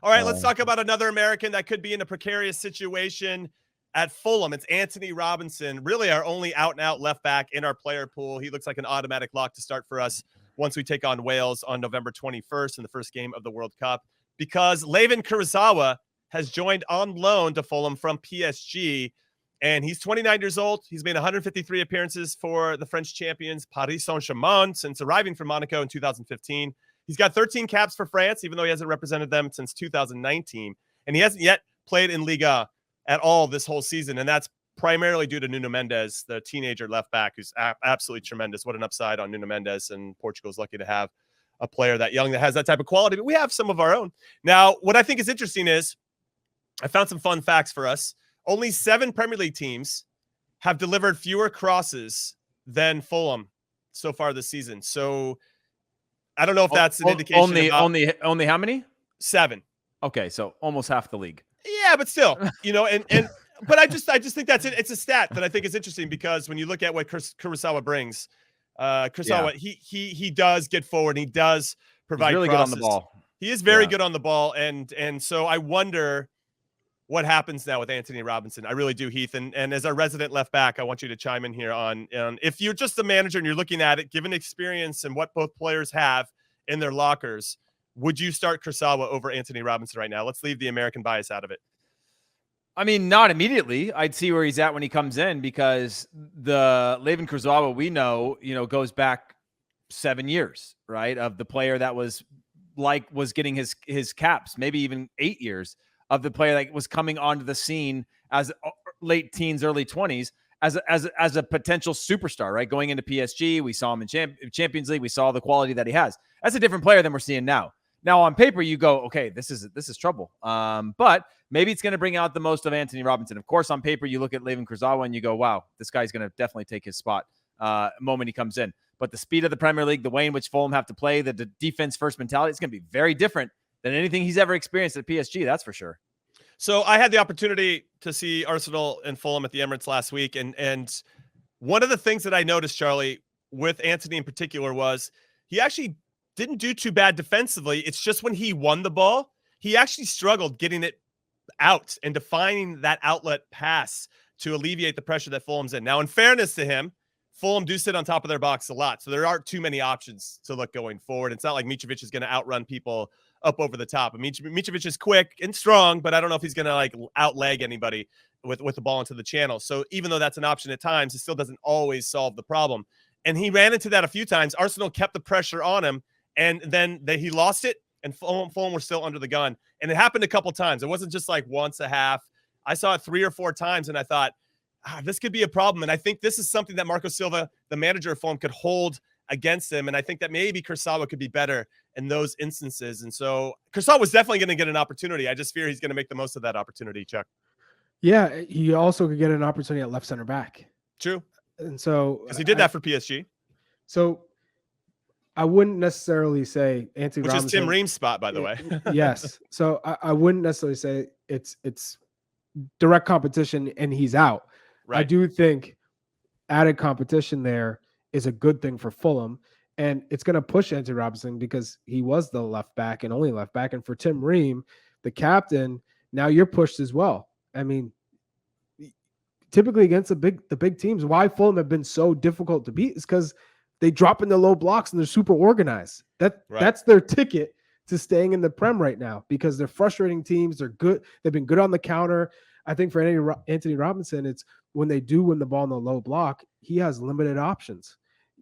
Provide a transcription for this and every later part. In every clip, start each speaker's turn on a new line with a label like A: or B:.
A: All right, let's talk about another American that could be in a precarious situation at Fulham. It's Antonee Robinson, really our only out-and-out left back in our player pool. He looks like an automatic lock to start for us once we take on Wales on November 21st in the first game of the World Cup, because Layvin Kurzawa has joined on loan to Fulham from PSG, and he's 29 years old. He's made 153 appearances for the French champions Paris Saint-Germain since arriving from Monaco in 2015. He's got 13 caps for France, even though he hasn't represented them since 2019, and he hasn't yet played in Liga at all this whole season, and that's primarily due to Nuno Mendes, the teenager left back, who's absolutely tremendous. What an upside on Nuno Mendes, and Portugal's lucky to have a player that young that has that type of quality, but we have some of our own. Now, what I think is interesting is I found some fun facts for us. Only 7 Premier League teams have delivered fewer crosses than Fulham so far this season. So I don't know if that's an indication.
B: Only how many?
A: 7.
B: Okay, so almost half the league.
A: Yeah, but still, but I just think that's it. It's a stat that I think is interesting, because when you look at what Kurzawa brings, he does get forward. And he does provide.
B: He's really
A: crosses.
B: Good on the ball.
A: He is very good on the ball, and so I wonder what happens now with Antonee Robinson. I really do, Heath. And as our resident left back, I want you to chime in here on if you're just the manager and you're looking at it, given experience and what both players have in their lockers, would you start Kurzawa over Antonee Robinson right now? Let's leave the American bias out of it.
B: I mean, not immediately. I'd see where he's at when he comes in, because the Layvin Kurzawa we know, goes back 7 years, right? Of the player that was getting his caps, maybe even 8 years, of the player that was coming onto the scene as late teens, early 20s as a potential superstar, right? Going into PSG, we saw him in Champions League. We saw the quality that he has. That's a different player than we're seeing now. Now on paper, you go, okay, this is trouble. But maybe it's going to bring out the most of Antonee Robinson. Of course, on paper, you look at Layvin Kurzawa and you go, wow, this guy's going to definitely take his spot moment he comes in. But the speed of the Premier League, the way in which Fulham have to play, the defense first mentality, it's going to be very different than anything he's ever experienced at PSG. That's for sure.
A: So I had the opportunity to see Arsenal and Fulham at the Emirates last week. And one of the things that I noticed, Charlie, with Antonee in particular, was he actually didn't do too bad defensively. It's just when he won the ball, he actually struggled getting it out and defining that outlet pass to alleviate the pressure that Fulham's in. Now, in fairness to him, Fulham do sit on top of their box a lot, so there aren't too many options to look going forward. It's not like Mitrovic is going to outrun people up over the top. I mean, Mitrovic is quick and strong, but I don't know if he's going to outleg anybody with the ball into the channel. So even though that's an option at times, it still doesn't always solve the problem. And he ran into that a few times. Arsenal kept the pressure on him, and then he lost it, and Fulham were still under the gun. And it happened a couple times. It wasn't just like once a half. I saw it 3 or 4 times, and I thought, this could be a problem. And I think this is something that Marco Silva, the manager of Fulham, could hold against him. And I think that maybe Kurzawa could be better in those instances. And so Kurzawa was definitely going to get an opportunity. I just fear he's going to make the most of that opportunity, Chuck.
C: Yeah, he also could get an opportunity at left center back.
A: True.
C: And so
A: because he did that for PSG.
C: So I wouldn't necessarily say Antonee Robinson,
A: which is Tim Ream's spot, by the way.
C: Yes. So I wouldn't necessarily say it's direct competition and he's out. Right. I do think added competition there is a good thing for Fulham, and it's going to push Antonee Robinson because he was the left back and only left back. And for Tim Ream, the captain, now you're pushed as well. I mean, typically against the big teams, why Fulham have been so difficult to beat is because they drop in the low blocks and they're super organized. That's their ticket to staying in the Prem right now, because they're frustrating teams. They're good. They've been good on the counter. I think for Antonee Robinson, it's when they do win the ball in the low block, he has limited options.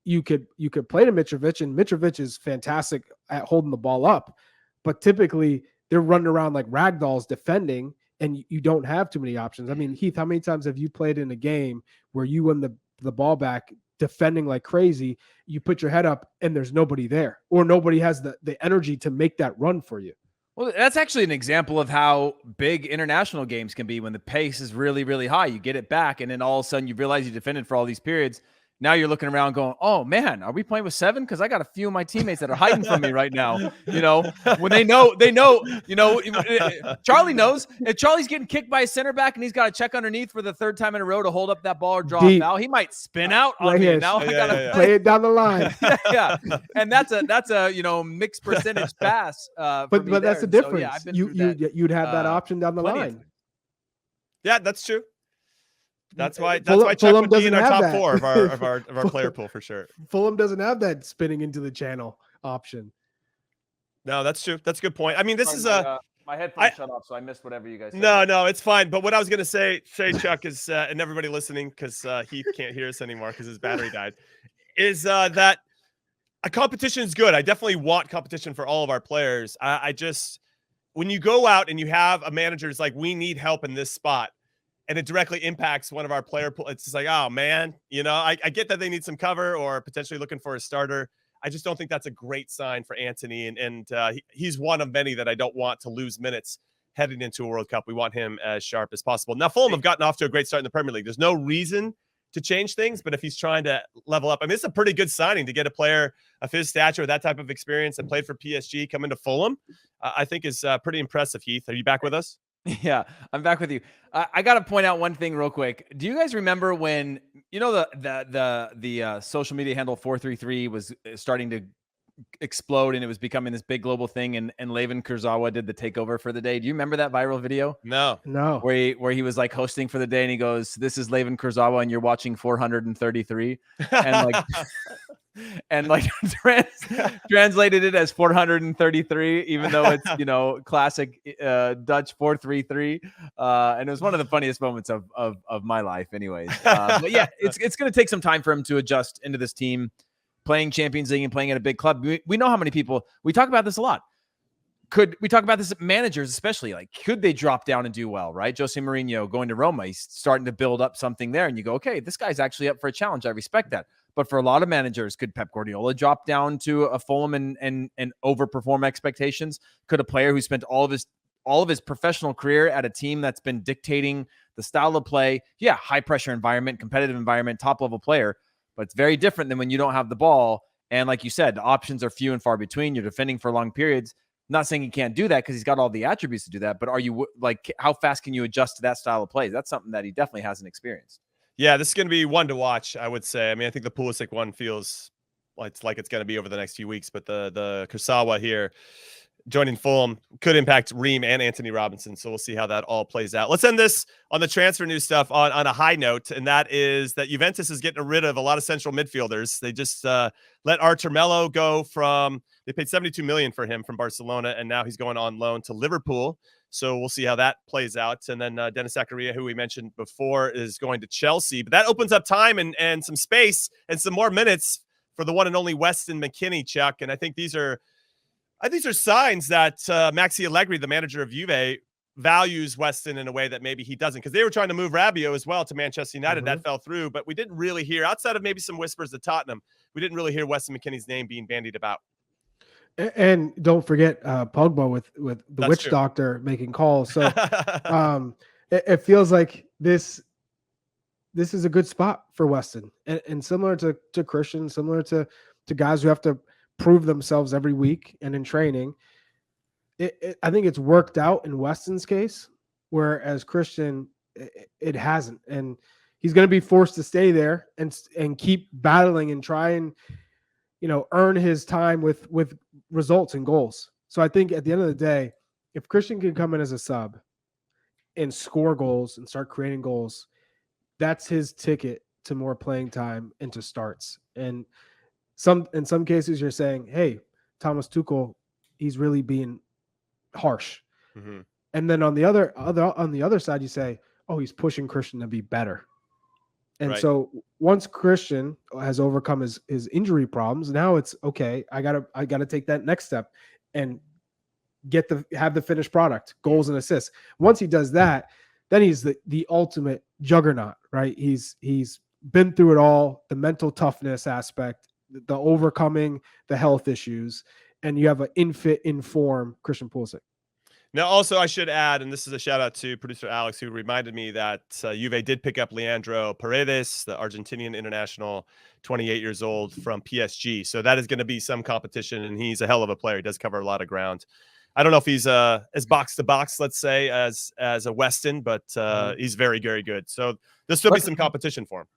C: You could play to Mitrovic, and Mitrovic is fantastic at holding the ball up, but typically they're running around like ragdolls defending, and you don't have too many options. I mean, Heath, how many times have you played in a game where you win the ball back defending like crazy, you put your head up and there's nobody there, or nobody has the energy to make that run for you?
B: Well, that's actually an example of how big international games can be when the pace is really, really high. You get it back, and then all of a sudden you realize you defended for all these periods, Now you're looking around going, oh man, are we playing with 7? Because I got a few of my teammates that are hiding from me right now. When they know, Charlie knows if Charlie's getting kicked by a center back and he's got to check underneath for the 3rd time in a row to hold up that ball or draw a foul, he might spin out on
C: right
B: me.
C: Here.
B: Now I gotta
C: play it down the line.
B: yeah. And that's a mixed percentage pass.
C: But that's the difference.
B: So,
C: you'd have that option down the line.
A: Yeah, that's true. That's why Chuck
C: Fulham
A: would be in our top
C: that.
A: 4 of our player pool for sure.
C: Fulham doesn't have that spinning into the channel option.
A: No, that's true. That's a good point. I mean, this is
B: my headphones shut off, so I missed whatever you guys said.
A: No, it's fine. But what I was gonna say, Chuck, is and everybody listening, because Heath can't hear us anymore because his battery died, is that a competition is good. I definitely want competition for all of our players. I just, when you go out and you have a manager's like, we need help in this spot, and it directly impacts one of our player pool, it's just like, oh man, I get that they need some cover or potentially looking for a starter. I just don't think that's a great sign for Antonee, and he's one of many that I don't want to lose minutes heading into a World Cup. We want him as sharp as possible. Now, Fulham have gotten off to a great start in the Premier League. There's no reason to change things, but if he's trying to level up, I mean, it's a pretty good signing to get a player of his stature, that type of experience, and played for PSG, come into Fulham. I think is pretty impressive. Heath, are you back with us?
B: Yeah, I'm back with you. I got to point out one thing real quick. Do you guys remember when the social media handle 433 was starting to explode and it was becoming this big global thing, and Layvin Kurzawa did the takeover for the day? Do you remember that viral video?
A: No.
B: Where he was like hosting for the day and he goes, "This is Layvin Kurzawa and you're watching 433," and like. And like translated it as 433, even though it's classic Dutch 433, and it was one of the funniest moments of my life, anyways. But yeah, it's going to take some time for him to adjust into this team, playing Champions League and playing at a big club. We know how many people, we talk about this a lot. Could we talk about this, managers especially, like, could they drop down and do well, right? Jose Mourinho going to Roma, he's starting to build up something there, and you go, okay, this guy's actually up for a challenge. I respect that. But for a lot of managers, could Pep Guardiola drop down to a Fulham and overperform expectations? Could a player who spent all of his professional career at a team that's been dictating the style of play, high pressure environment, competitive environment, top level player, but it's very different than when you don't have the ball. And like you said, the options are few and far between. You're defending for long periods. Not saying he can't do that because he's got all the attributes to do that, but are you like, how fast can you adjust to that style of play? That's something that he definitely hasn't experienced.
A: Yeah, this is going to be one to watch, I would say. I mean, I think the Pulisic one feels like it's going to be over the next few weeks, but the Kurzawa here joining Fulham could impact Ream and Antonee Robinson, so we'll see how that all plays out. Let's end this on the transfer news stuff on a high note, and that is that Juventus is getting rid of a lot of central midfielders. They just let Artur Melo go they paid $72 million for him from Barcelona, and now he's going on loan to Liverpool. So we'll see how that plays out. And then Dennis Zakaria, who we mentioned before, is going to Chelsea. But that opens up time and some space and some more minutes for the one and only Weston McKennie, Chuck. And I think these are signs that Maxi Allegri, the manager of Juve, values Weston in a way that maybe he doesn't. Because they were trying to move Rabiot as well to Manchester United. That fell through. But we didn't really hear, outside of maybe some whispers at Tottenham, we didn't really hear Weston McKennie's name being bandied about.
C: And don't forget Pogba with the
A: That's
C: witch
A: true.
C: doctor making calls. So it feels like this is a good spot for Weston, and similar to Christian, similar to guys who have to prove themselves every week and in training. I think it's worked out in Weston's case, whereas Christian, it hasn't, and he's going to be forced to stay there and keep battling and try and earn his time with results and goals. So I think at the end of the day, if Christian can come in as a sub and score goals and start creating goals, that's his ticket to more playing time and to starts. And in some cases you're saying, hey, Thomas Tuchel, he's really being harsh.
A: Mm-hmm.
C: And then on the other side, you say, oh, he's pushing Christian to be better. And
A: right.
C: So once Christian has overcome his injury problems, now it's okay. I gotta take that next step and have the finished product, goals and assists. Once he does that, then he's the ultimate juggernaut, right? He's been through it all, the mental toughness aspect, the overcoming the health issues, and you have an in form Christian Pulisic.
A: Now, also, I should add, and this is a shout out to producer Alex, who reminded me that Juve did pick up Leandro Paredes, the Argentinian international, 28 years old from PSG. So that is going to be some competition, and he's a hell of a player. He does cover a lot of ground. I don't know if he's as box to box, let's say, as a Weston, but he's very, very good. So there'll still be some competition for him.